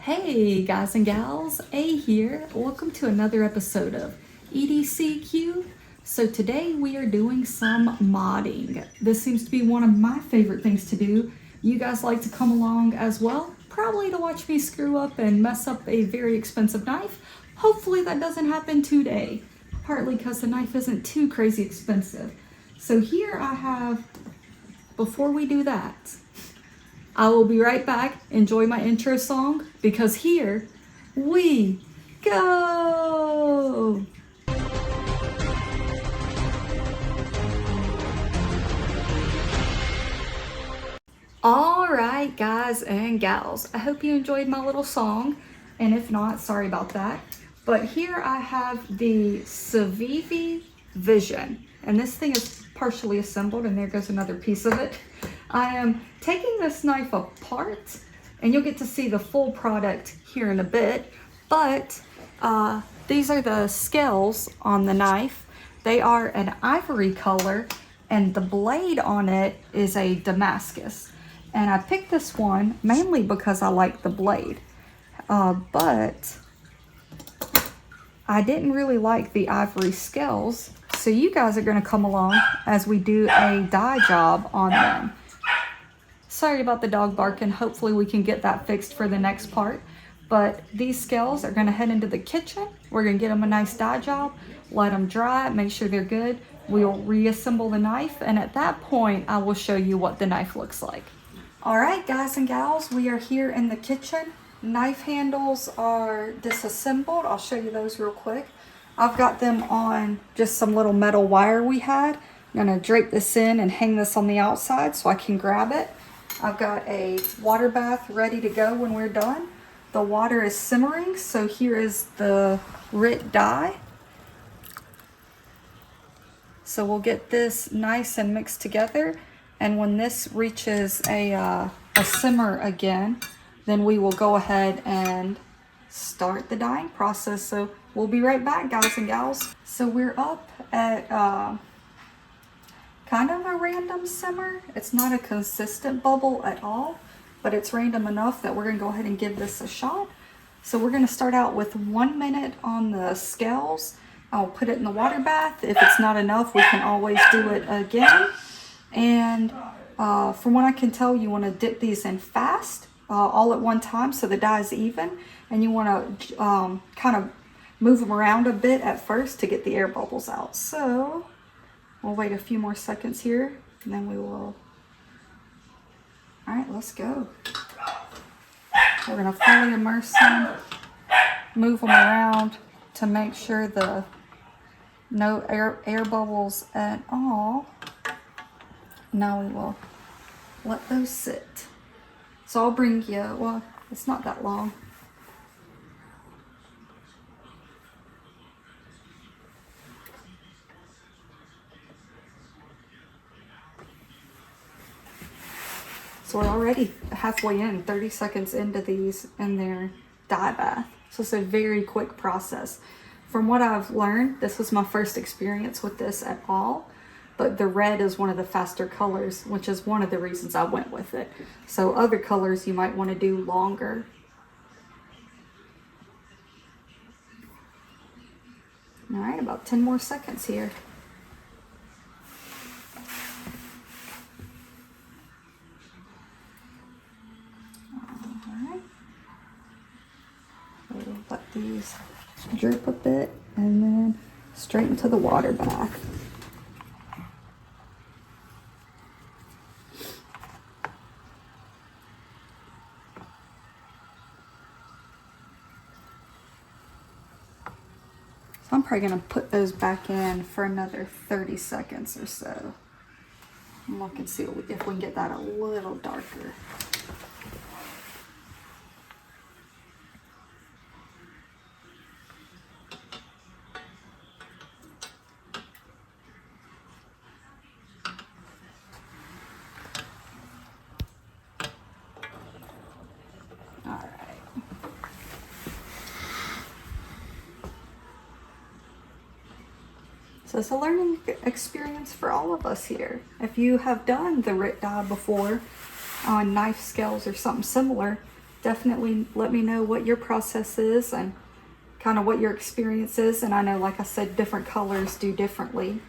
Hey guys and gals, A here. Welcome to another episode of EDCQ. So today we are doing some modding. This seems to be one of my favorite things to do. You guys like to come along as well, probably to watch me screw up and mess up a very expensive knife. Hopefully that doesn't happen today, partly because the knife isn't too crazy expensive. So here I have, before we do that, I will be right back. Enjoy my intro song because here we go. All right, guys and gals, I hope you enjoyed my little song. And if not, sorry about that. But here I have the Civivi Vision. And this thing is partially assembled, and there goes another piece of it. I am taking this knife apart, and you'll get to see the full product here in a bit. But these are the scales on the knife. They are an ivory color, and the blade on it is a Damascus. And I picked this one mainly because I like the blade. But I didn't really like the ivory scales. So you guys are going to come along as we do a dye job on them. Sorry about the dog barking. Hopefully we can get that fixed for the next part. But these scales are going to head into the kitchen. We're going to get them a nice dye job, let them dry, make sure they're good. We'll reassemble the knife, and at that point I will show you what the knife looks like. All right, guys and gals, we are here in the kitchen. Knife handles are disassembled. I'll show you those real quick. I've got them on just some little metal wire we had. I'm gonna drape this in and hang this on the outside so I can grab it. I've got a water bath ready to go when we're done. The water is simmering, so here is the RIT dye. So we'll get this nice and mixed together, and when this reaches a simmer again, then we will go ahead and start the dyeing process. So we'll be right back, guys and gals. So we're up at kind of a random simmer. It's not a consistent bubble at all, but it's random enough that we're gonna go ahead and give this a shot. So we're gonna start out with 1 minute on the scales. I'll put it in the water bath. If it's not enough, we can always do it again. And from what I can tell, you wanna dip these in fast, all at one time so the dye is even. And you wanna kind of move them around a bit at first to get the air bubbles out. So we'll wait a few more seconds here, and then we will. All right, let's go. We're gonna fully immerse them, move them around to make sure no air bubbles at all. Now we will let those sit. So I'll bring you, well, it's not that long. So we're already halfway in, 30 seconds into these in their dye bath. So it's a very quick process. From what I've learned, this was my first experience with this at all, but the red is one of the faster colors, which is one of the reasons I went with it. So other colors you might want to do longer. All right, about 10 more seconds here. We'll let these drip a bit and then straight into the water bath. So I'm probably gonna put those back in for another 30 seconds or so. And look and see if we can get that a little darker. So it's a learning experience for all of us here. If you have done the RIT dye before on knife scales or something similar, definitely let me know what your process is and kind of what your experience is. And I know, like I said, different colors do differently.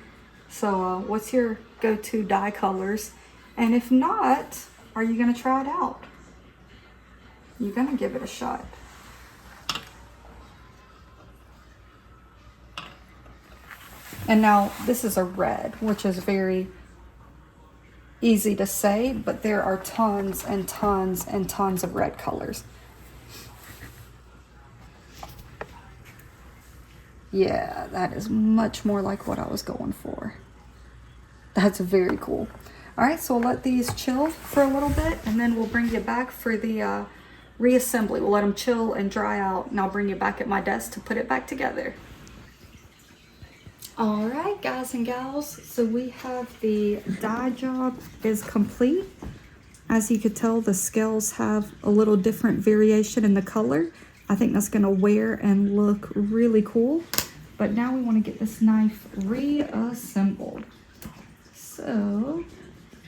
So what's your go-to dye colors? And if not, are you gonna try it out? You're gonna give it a shot. And now this is a red, which is very easy to say, but there are tons and tons and tons of red colors. Yeah, that is much more like what I was going for. That's very cool. All right, so we'll let these chill for a little bit, and then we'll bring you back for the reassembly. We'll let them chill and dry out, and I'll bring you back at my desk to put it back together. All right, guys and gals, so we have the dye job is complete. As you could tell, the scales have a little different variation in the color. I think that's gonna wear and look really cool. But now we wanna get this knife reassembled. So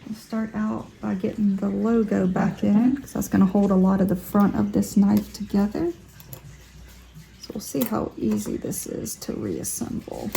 we'll start out by getting the logo back in, because that's gonna hold a lot of the front of this knife together. So we'll see how easy this is to reassemble.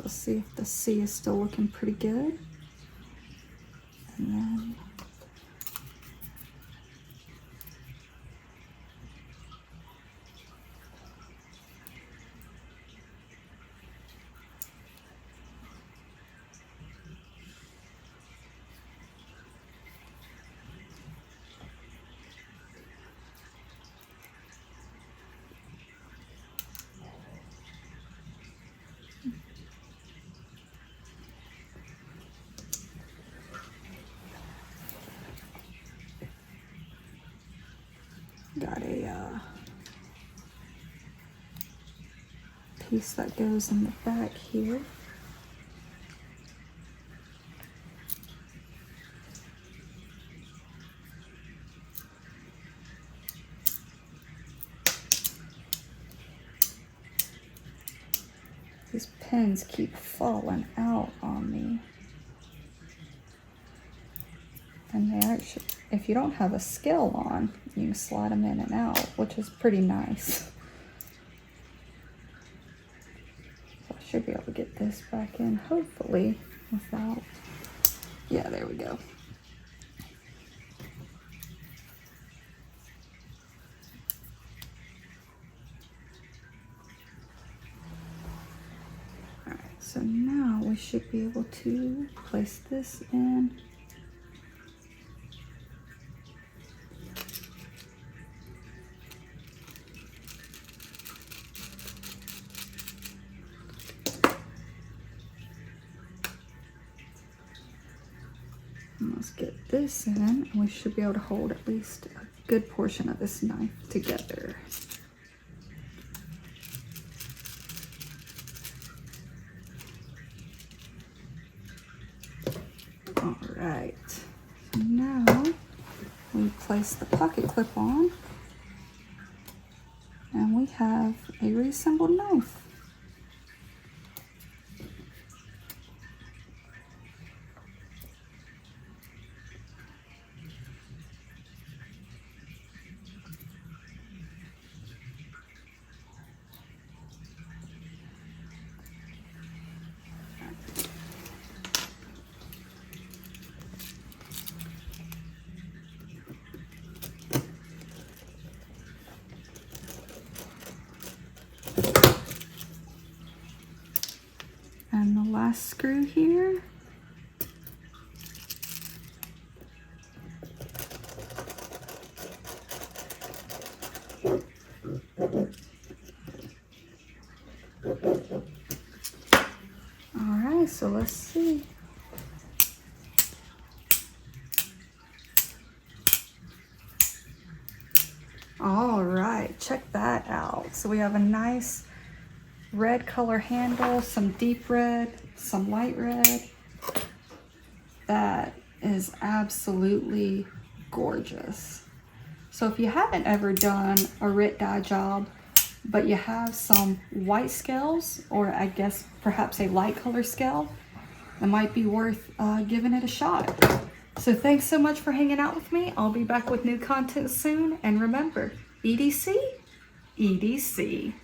Let's see if the C is still looking pretty good. And then got a piece that goes in the back here. These pins keep falling out on me. And they actually, if you don't have a scale on, you can slide them in and out, which is pretty nice. So I should be able to get this back in, hopefully, without, yeah, there we go. All right, so now we should be able to place this in. Let's get this in, and we should be able to hold at least a good portion of this knife together. All right, so now we place the pocket clip on, and we have a reassembled knife. last screw here. Alright, so let's see. Alright, check that out. So we have a nice red color handle, some deep red, some light red. That is absolutely gorgeous. So if you haven't ever done a RIT dye job, but you have some white scales, or I guess perhaps a light color scale, it might be worth giving it a shot. So thanks so much for hanging out with me. I'll be back with new content soon. And remember, EDC, EDC.